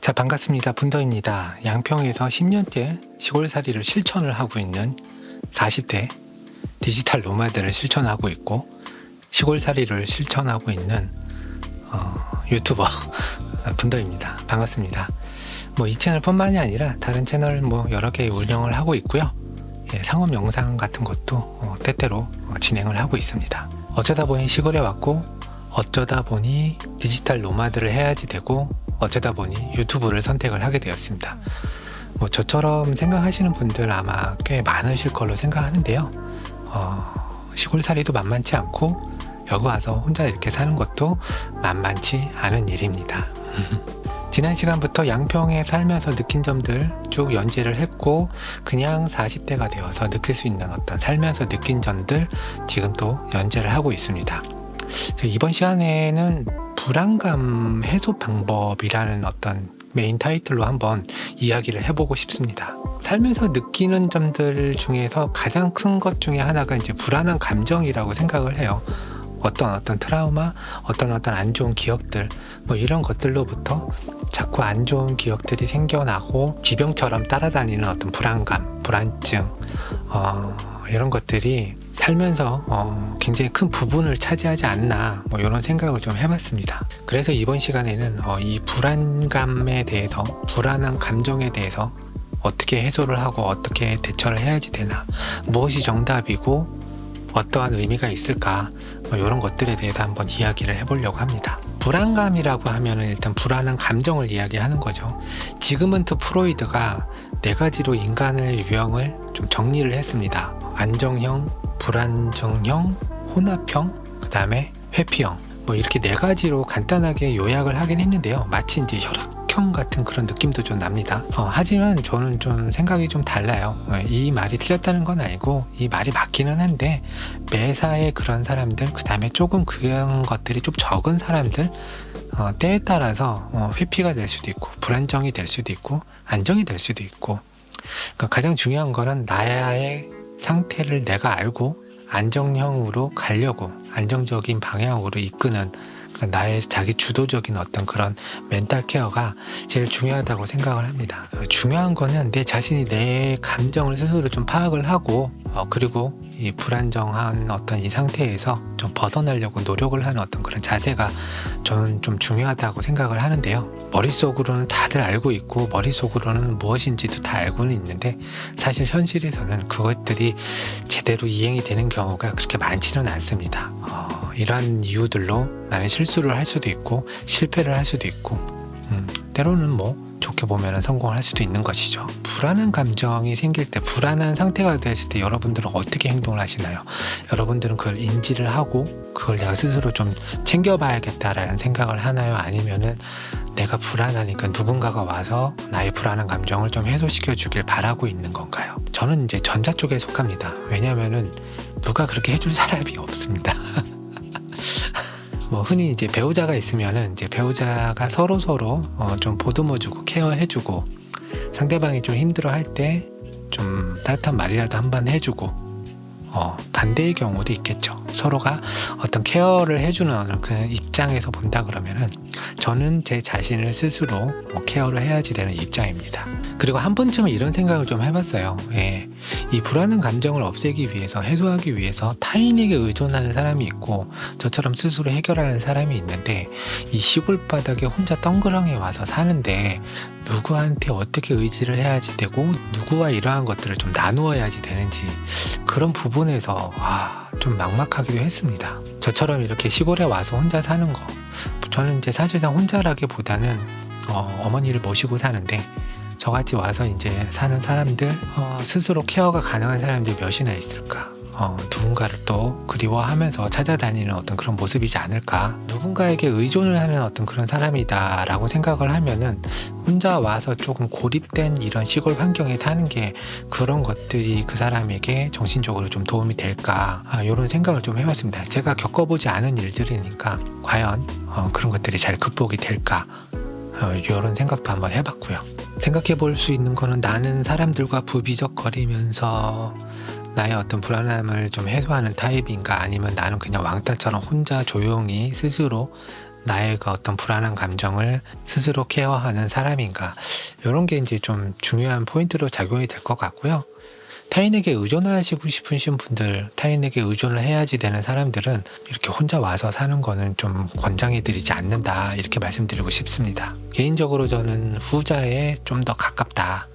자, 반갑습니다. 분더입니다. 양평에서 10년째 시골살이를 실천을 하고 있는 40대 디지털 노마드를 실천하고 있고 시골살이를 실천하고 있는 유튜버 분더입니다. 반갑습니다. 이 채널뿐만이 아니라 다른 채널 여러 개 운영을 하고 있고요. 상업 영상 같은 것도 때때로 진행을 하고 있습니다. 어쩌다 보니 시골에 왔고 어쩌다 보니 디지털 노마드를 해야지 되고 어쩌다 보니 유튜브를 선택을 하게 되었습니다. 저처럼 생각하시는 분들 아마 꽤 많으실 걸로 생각하는데요. 시골살이도 만만치 않고 여기 와서 혼자 이렇게 사는 것도 만만치 않은 일입니다. 지난 시간부터 양평에 살면서 느낀 점들 쭉 연재를 했고 그냥 40대가 되어서 느낄 수 있는 어떤 살면서 느낀 점들 지금 또 연재를 하고 있습니다. 이번 시간에는 불안감 해소 방법이라는 어떤 메인 타이틀로 한번 이야기를 해보고 싶습니다. 살면서 느끼는 점들 중에서 가장 큰 것 중에 하나가 이제 불안한 감정이라고 생각을 해요. 어떤 트라우마, 어떤 안 좋은 기억들, 이런 것들로부터 자꾸 안 좋은 기억들이 생겨나고 지병처럼 따라다니는 어떤 불안감, 불안증, 이런 것들이 살면서 굉장히 큰 부분을 차지하지 않나 이런 생각을 좀 해봤습니다. 그래서 이번 시간에는 이 불안감에 대해서, 불안한 감정에 대해서 어떻게 해소를 하고 어떻게 대처를 해야지 되나, 무엇이 정답이고 어떠한 의미가 있을까, 이런 것들에 대해서 한번 이야기를 해보려고 합니다. 불안감이라고 하면 일단 불안한 감정을 이야기하는 거죠. 지그문트 프로이드가 4가지로 인간의 유형을 좀 정리를 했습니다. 안정형, 불안정형, 혼합형, 그 다음에 회피형, 이렇게 4가지로 간단하게 요약을 하긴 했는데요. 마치 이제 혈액형 같은 그런 느낌도 좀 납니다. 하지만 저는 좀 생각이 좀 달라요. 이 말이 틀렸다는 건 아니고 이 말이 맞기는 한데 매사에 그런 사람들, 그 다음에 조금 그런 것들이 좀 적은 사람들, 때에 따라서 회피가 될 수도 있고 불안정이 될 수도 있고 안정이 될 수도 있고, 그러니까 가장 중요한 거는 나의 상태를 내가 알고 안정형으로 가려고, 안정적인 방향으로 이끄는 나의 자기 주도적인 어떤 그런 멘탈 케어가 제일 중요하다고 생각을 합니다. 중요한 거는 내 자신이 내 감정을 스스로 좀 파악을 하고 그리고 이 불안정한 어떤 이 상태에서 좀 벗어나려고 노력을 하는 어떤 그런 자세가 저는 좀 중요하다고 생각을 하는데요. 머릿속으로는 다들 알고 있고 머릿속으로는 무엇인지도 다 알고는 있는데 사실 현실에서는 그것들이 제대로 이행이 되는 경우가 그렇게 많지는 않습니다. 이러한 이유들로 나는 실수를 할 수도 있고 실패를 할 수도 있고 때로는 좋게 보면 성공을 할 수도 있는 것이죠. 불안한 감정이 생길 때, 불안한 상태가 됐을 때 여러분들은 어떻게 행동을 하시나요? 여러분들은 그걸 인지를 하고 그걸 내가 스스로 좀 챙겨봐야겠다라는 생각을 하나요? 아니면은 내가 불안하니까 누군가가 와서 나의 불안한 감정을 좀 해소시켜 주길 바라고 있는 건가요? 저는 이제 전자 쪽에 속합니다. 왜냐면은 누가 그렇게 해줄 사람이 없습니다. 흔히 이제 배우자가 있으면은 이제 배우자가 서로 좀 보듬어주고 케어해주고 상대방이 좀 힘들어할 때 좀 따뜻한 말이라도 한번 해주고 반대의 경우도 있겠죠. 서로가 어떤 케어를 해주는 그 입장에서 본다 그러면은 저는 제 자신을 스스로 케어를 해야지 되는 입장입니다. 그리고 한 번쯤은 이런 생각을 좀 해봤어요. 이 불안한 감정을 없애기 위해서, 해소하기 위해서 타인에게 의존하는 사람이 있고 저처럼 스스로 해결하는 사람이 있는데 이 시골 바닥에 혼자 덩그러니 와서 사는데 누구한테 어떻게 의지를 해야지 되고 누구와 이러한 것들을 좀 나누어야지 되는지 그런 부분에서 좀 막막하기도 했습니다. 저처럼 이렇게 시골에 와서 혼자 사는 거, 저는 이제 사실상 혼자라기보다는 어머니를 모시고 사는데 저같이 와서 이제 사는 사람들, 스스로 케어가 가능한 사람들이 몇이나 있을까? 누군가를 또 그리워하면서 찾아다니는 어떤 그런 모습이지 않을까? 누군가에게 의존을 하는 어떤 그런 사람이다 라고 생각을 하면은 혼자 와서 조금 고립된 이런 시골 환경에 사는 게 그런 것들이 그 사람에게 정신적으로 좀 도움이 될까? 이런 생각을 좀 해봤습니다. 제가 겪어보지 않은 일들이니까 과연 그런 것들이 잘 극복이 될까? 이런 생각도 한번 해봤고요. 생각해 볼 수 있는 거는 나는 사람들과 부비적거리면서 나의 어떤 불안함을 좀 해소하는 타입인가, 아니면 나는 그냥 왕따처럼 혼자 조용히 스스로 나의 그 어떤 불안한 감정을 스스로 케어하는 사람인가, 이런 게 이제 좀 중요한 포인트로 작용이 될 것 같고요. 타인에게 의존하시고 싶으신 분들, 타인에게 의존을 해야지 되는 사람들은 이렇게 혼자 와서 사는 거는 좀 권장해 드리지 않는다, 이렇게 말씀드리고 싶습니다. 개인적으로 저는 후자에 좀 더 가깝다,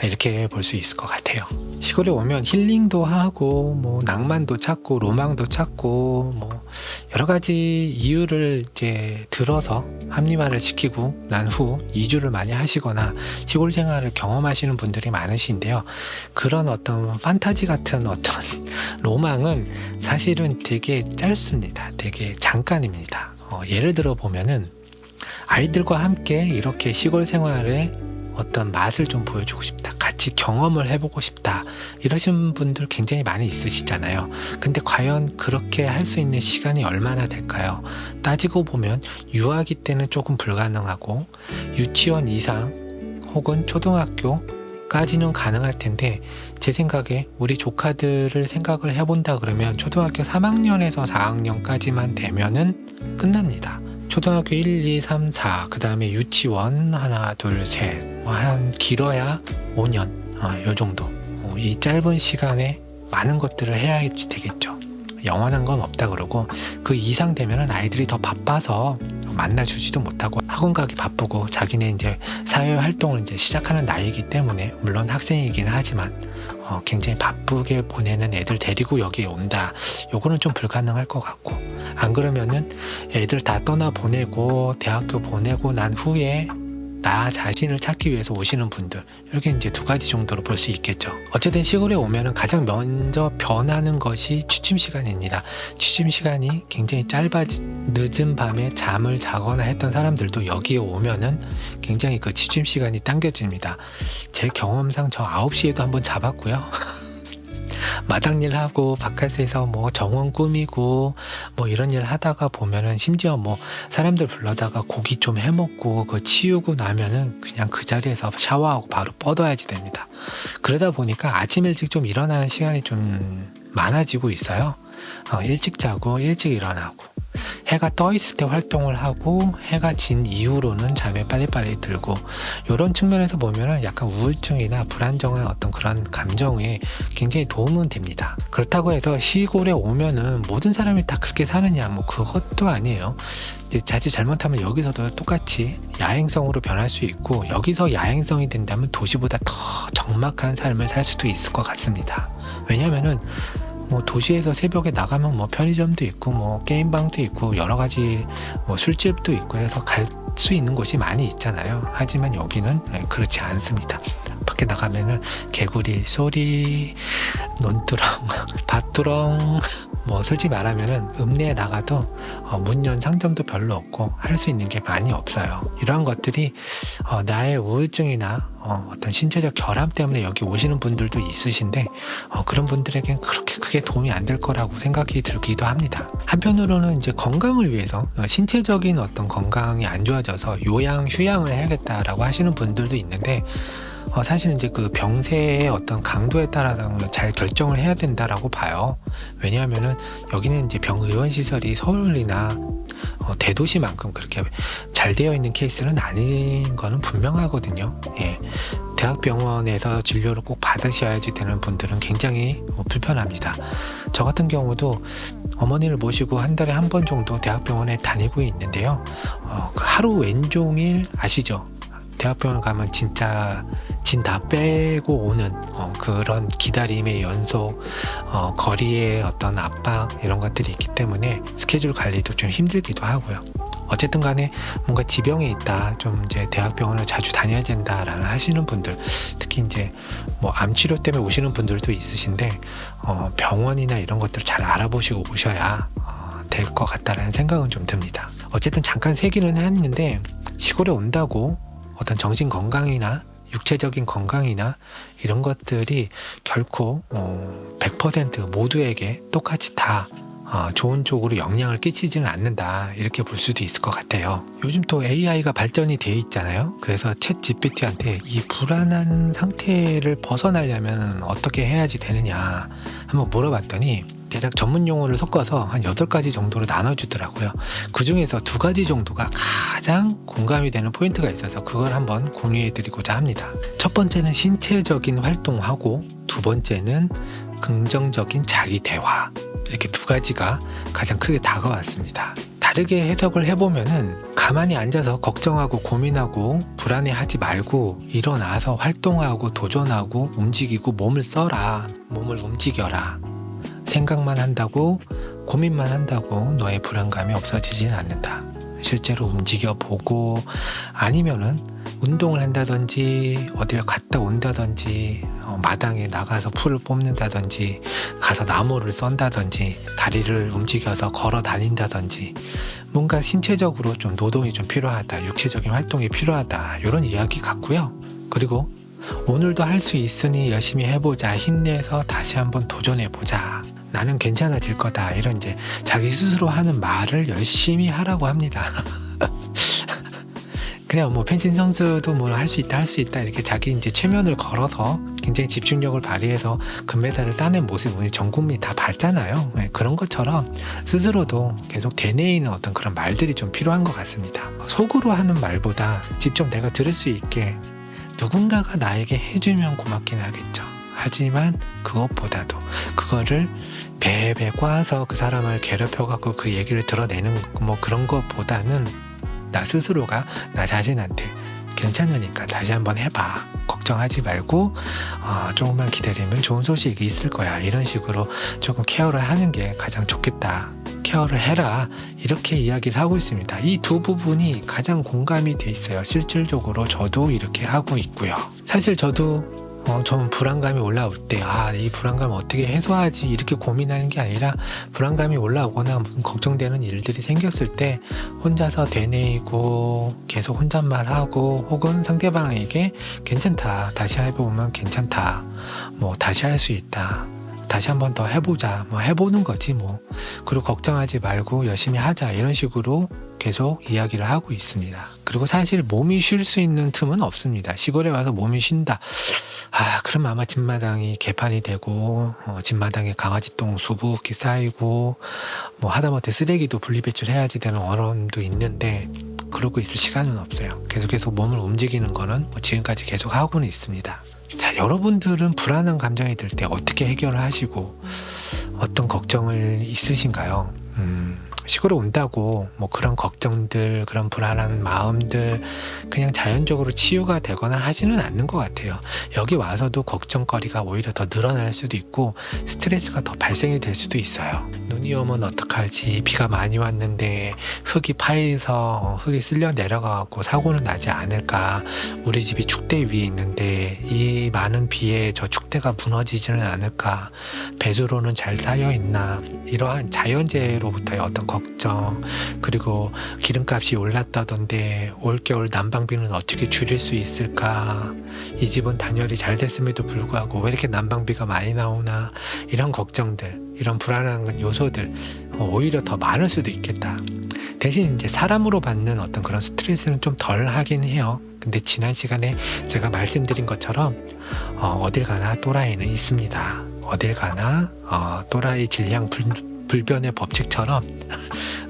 이렇게 볼 수 있을 것 같아요. 시골에 오면 힐링도 하고 뭐 낭만도 찾고 로망도 찾고 뭐 여러 가지 이유를 이제 들어서 합리화를 시키고 난 후 이주를 많이 하시거나 시골 생활을 경험하시는 분들이 많으신데요. 그런 어떤 판타지 같은 어떤 로망은 사실은 되게 짧습니다. 되게 잠깐입니다. 예를 들어 보면은 아이들과 함께 이렇게 시골 생활에 어떤 맛을 좀 보여주고 싶다, 같이 경험을 해보고 싶다, 이러신 분들 굉장히 많이 있으시잖아요. 근데 과연 그렇게 할 수 있는 시간이 얼마나 될까요? 따지고 보면 유아기 때는 조금 불가능하고 유치원 이상 혹은 초등학교까지는 가능할 텐데, 제 생각에 우리 조카들을 생각을 해본다 그러면 초등학교 3학년에서 4학년까지만 되면은 끝납니다. 초등학교 1, 2, 3, 4, 그 다음에 유치원 하나, 둘, 셋, 한 길어야 5년, 요 정도. 이 짧은 시간에 많은 것들을 해야 되겠죠. 영원한 건 없다 그러고, 그 이상 되면은 아이들이 더 바빠서 만나주지도 못하고 학원 가기 바쁘고 자기네 이제 사회 활동을 이제 시작하는 나이이기 때문에, 물론 학생이긴 하지만 굉장히 바쁘게 보내는 애들 데리고 여기에 온다, 요거는 좀 불가능할 것 같고, 안 그러면은 애들 다 떠나 보내고 대학교 보내고 난 후에 나 자신을 찾기 위해서 오시는 분들, 이렇게 이제 두 가지 정도로 볼 수 있겠죠. 어쨌든 시골에 오면은 가장 먼저 변하는 것이 취침 시간입니다. 취침 시간이 굉장히 늦은 밤에 잠을 자거나 했던 사람들도 여기에 오면은 굉장히 그 취침 시간이 당겨집니다. 제 경험상 저 9시에도 한번 잡았고요. 마당 일 하고 바깥에서 뭐 정원 꾸미고 뭐 이런 일 하다가 보면은, 심지어 뭐 사람들 불러다가 고기 좀 해먹고 그 치우고 나면은 그냥 그 자리에서 샤워하고 바로 뻗어야지 됩니다. 그러다 보니까 아침 일찍 좀 일어나는 시간이 좀 많아지고 있어요. 일찍 자고 일찍 일어나고, 해가 떠 있을 때 활동을 하고 해가 진 이후로는 잠에 빨리빨리 들고, 이런 측면에서 보면은 약간 우울증이나 불안정한 어떤 그런 감정에 굉장히 도움은 됩니다. 그렇다고 해서 시골에 오면은 모든 사람이 다 그렇게 사느냐, 뭐 그것도 아니에요. 이제 자칫 잘못하면 여기서도 똑같이 야행성으로 변할 수 있고, 여기서 야행성이 된다면 도시보다 더 적막한 삶을 살 수도 있을 것 같습니다. 왜냐면은 뭐 도시에서 새벽에 나가면 뭐 편의점도 있고 뭐 게임방도 있고 여러 가지 뭐 술집도 있고 해서 갈 수 있는 곳이 많이 있잖아요. 하지만 여기는 그렇지 않습니다. 밖에 나가면은 개구리 소리, 논두렁, 밭두렁, 뭐 솔직히 말하면은 읍내에 나가도 문 연 상점도 별로 없고 할 수 있는 게 많이 없어요. 이러한 것들이 나의 우울증이나 어떤 신체적 결함 때문에 여기 오시는 분들도 있으신데, 그런 분들에겐 그렇게 크게 도움이 안 될 거라고 생각이 들기도 합니다. 한편으로는 이제 건강을 위해서, 신체적인 어떤 건강이 안 좋아져서 요양 휴양을 해야겠다라고 하시는 분들도 있는데, 사실 이제 그 병세의 어떤 강도에 따라서 잘 결정을 해야 된다라고 봐요. 왜냐하면은 여기는 이제 병의원 시설이 서울이나 대도시만큼 그렇게 잘 되어 있는 케이스는 아닌 거는 분명하거든요. 예. 대학병원에서 진료를 꼭 받으셔야지 되는 분들은 굉장히 불편합니다. 저 같은 경우도 어머니를 모시고 한 달에 한 번 정도 대학병원에 다니고 있는데요. 하루 왼종일 아시죠? 대학병원 가면 진짜 진 다 빼고 오는 그런 기다림의 연속, 거리의 어떤 압박, 이런 것들이 있기 때문에 스케줄 관리도 좀 힘들기도 하고요. 어쨌든 간에 뭔가 지병이 있다, 좀 이제 대학병원을 자주 다녀야 된다라는 하시는 분들, 특히 이제 뭐 암 치료 때문에 오시는 분들도 있으신데, 병원이나 이런 것들을 잘 알아보시고 오셔야 될 것 같다라는 생각은 좀 듭니다. 어쨌든 잠깐 세기는 했는데, 시골에 온다고 어떤 정신 건강이나 육체적인 건강이나 이런 것들이 결코 100% 모두에게 똑같이 다 좋은 쪽으로 영향을 끼치지는 않는다, 이렇게 볼 수도 있을 것 같아요. 요즘 또 AI가 발전이 돼 있잖아요. 그래서 챗 GPT한테 이 불안한 상태를 벗어나려면 어떻게 해야지 되느냐 한번 물어봤더니 대략 전문 용어를 섞어서 한 8가지 정도로 나눠주더라고요. 그 중에서 2가지 정도가 가장 공감이 되는 포인트가 있어서 그걸 한번 공유해드리고자 합니다. 첫 번째는 신체적인 활동하고, 두 번째는 긍정적인 자기 대화. 이렇게 2가지가 가장 크게 다가왔습니다. 다르게 해석을 해보면은 가만히 앉아서 걱정하고 고민하고 불안해하지 말고 일어나서 활동하고 도전하고 움직이고 몸을 써라. 몸을 움직여라. 생각만 한다고, 고민만 한다고 너의 불안감이 없어지지는 않는다. 실제로 움직여보고, 아니면은 운동을 한다든지 어딜 갔다 온다든지 마당에 나가서 풀을 뽑는다든지 가서 나무를 썬다든지 다리를 움직여서 걸어 다닌다든지 뭔가 신체적으로 좀 노동이 좀 필요하다, 육체적인 활동이 필요하다, 이런 이야기 같고요. 그리고 오늘도 할 수 있으니 열심히 해보자, 힘내서 다시 한번 도전해보자, 나는 괜찮아질 거다, 이런 이제 자기 스스로 하는 말을 열심히 하라고 합니다. 그냥 뭐 펜싱 선수도 뭐 할 수 있다 이렇게 자기 이제 최면을 걸어서 굉장히 집중력을 발휘해서 금메달을 따낸 모습 우리 전 국민이 다 봤잖아요. 그런 것처럼 스스로도 계속 되뇌이는 어떤 그런 말들이 좀 필요한 것 같습니다. 속으로 하는 말보다 직접 내가 들을 수 있게 누군가가 나에게 해주면 고맙긴 하겠죠. 하지만 그것보다도 그거를 배배 꽈서 그 사람을 괴롭혀갖고 그 얘기를 드러내는 뭐 그런 것보다는 나 스스로가 나 자신한테 괜찮으니까 다시 한번 해봐, 걱정하지 말고 조금만 기다리면 좋은 소식이 있을 거야, 이런 식으로 조금 케어를 하는 게 가장 좋겠다, 케어를 해라, 이렇게 이야기를 하고 있습니다. 이 2 부분이 가장 공감이 돼 있어요. 실질적으로 저도 이렇게 하고 있고요. 사실 저도 저는 불안감이 올라올 때 이 불안감을 어떻게 해소하지 이렇게 고민하는 게 아니라 불안감이 올라오거나 걱정되는 일들이 생겼을 때 혼자서 되뇌이고 계속 혼잣말하고 혹은 상대방에게 괜찮다, 다시 해보면 괜찮다, 뭐 다시 할 수 있다, 다시 한 번 더 해보자, 뭐 해보는 거지 뭐, 그리고 걱정하지 말고 열심히 하자, 이런 식으로 계속 이야기를 하고 있습니다. 그리고 사실 몸이 쉴 수 있는 틈은 없습니다. 시골에 와서 몸이 쉰다, 그럼 아마 집마당이 개판이 되고 집마당에 강아지똥 수북히 쌓이고 뭐 하다못해 쓰레기도 분리배출해야지 되는 어려움도 있는데 그러고 있을 시간은 없어요. 계속해서 몸을 움직이는 거는 지금까지 계속 하고는 있습니다. 자, 여러분들은 불안한 감정이 들 때 어떻게 해결을 하시고 어떤 걱정을 있으신가요? 시골에 온다고 뭐 그런 걱정들, 그런 불안한 마음들 그냥 자연적으로 치유가 되거나 하지는 않는 것 같아요. 여기 와서도 걱정거리가 오히려 더 늘어날 수도 있고 스트레스가 더 발생이 될 수도 있어요. 눈이 오면 어떡하지, 비가 많이 왔는데 흙이 파여서 흙이 쓸려 내려가고 사고는 나지 않을까, 우리 집이 축대 위에 있는데 이 많은 비에 저 축대가 무너지지는 않을까, 배수로는 잘 쌓여 있나, 이러한 자연재해로부터의 어떤 걱정, 그리고 기름값이 올랐다던데 올겨울 난방비는 어떻게 줄일 수 있을까, 이 집은 단열이 잘 됐음에도 불구하고 왜 이렇게 난방비가 많이 나오나, 이런 걱정들, 이런 불안한 요소들 오히려 더 많을 수도 있겠다. 대신 이제 사람으로 받는 어떤 그런 스트레스는 좀 덜 하긴 해요. 근데 지난 시간에 제가 말씀드린 것처럼 어딜 가나 또라이는 있습니다. 어딜 가나 또라이 질량 불변의 법칙처럼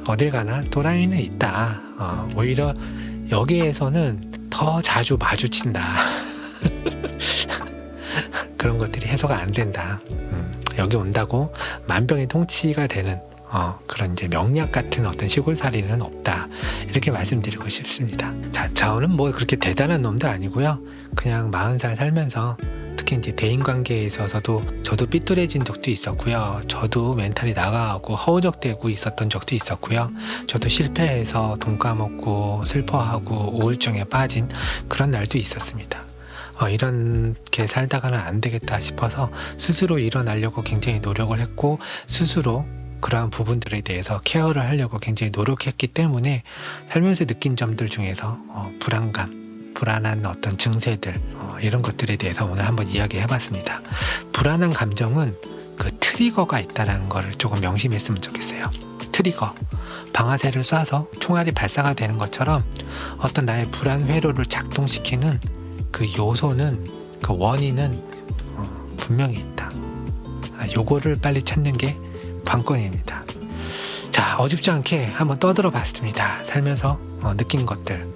어딜 가나 또라이는 있다. 오히려 여기에서는 더 자주 마주친다. 그런 것들이 해소가 안 된다. 여기 온다고 만병이 통치가 되는 그런 이제 명약 같은 어떤 시골살이는 없다, 이렇게 말씀드리고 싶습니다. 자, 저는 뭐 그렇게 대단한 놈도 아니고요. 그냥 40살 살면서 특히 이제 대인관계에 있어서도 저도 삐뚤어진 적도 있었고요. 저도 멘탈이 나가고 허우적대고 있었던 적도 있었고요. 저도 실패해서 돈 까먹고 슬퍼하고 우울증에 빠진 그런 날도 있었습니다. 이렇게 살다가는 안 되겠다 싶어서 스스로 일어나려고 굉장히 노력을 했고 스스로 그러한 부분들에 대해서 케어를 하려고 굉장히 노력했기 때문에 살면서 느낀 점들 중에서 불안감, 불안한 어떤 증세들 이런 것들에 대해서 오늘 한번 이야기해봤습니다. 불안한 감정은 그 트리거가 있다는 걸 조금 명심했으면 좋겠어요. 트리거, 방아쇠를 쏴서 총알이 발사가 되는 것처럼 어떤 나의 불안 회로를 작동시키는 그 요소는, 그 원인은 분명히 있다. 요거를 빨리 찾는 게 관건입니다. 자, 어줍지 않게 한번 떠들어 봤습니다. 살면서 느낀 것들,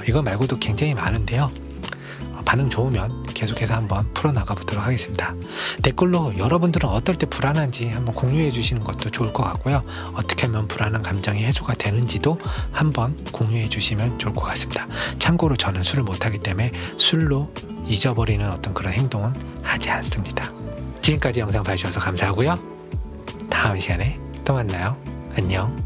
이거 말고도 굉장히 많은데요. 반응 좋으면 계속해서 한번 풀어나가 보도록 하겠습니다. 댓글로 여러분들은 어떨 때 불안한지 한번 공유해 주시는 것도 좋을 것 같고요. 어떻게 하면 불안한 감정이 해소가 되는지도 한번 공유해 주시면 좋을 것 같습니다. 참고로 저는 술을 못하기 때문에 술로 잊어버리는 어떤 그런 행동은 하지 않습니다. 지금까지 영상 봐주셔서 감사하고요. 다음 시간에 또 만나요. 안녕.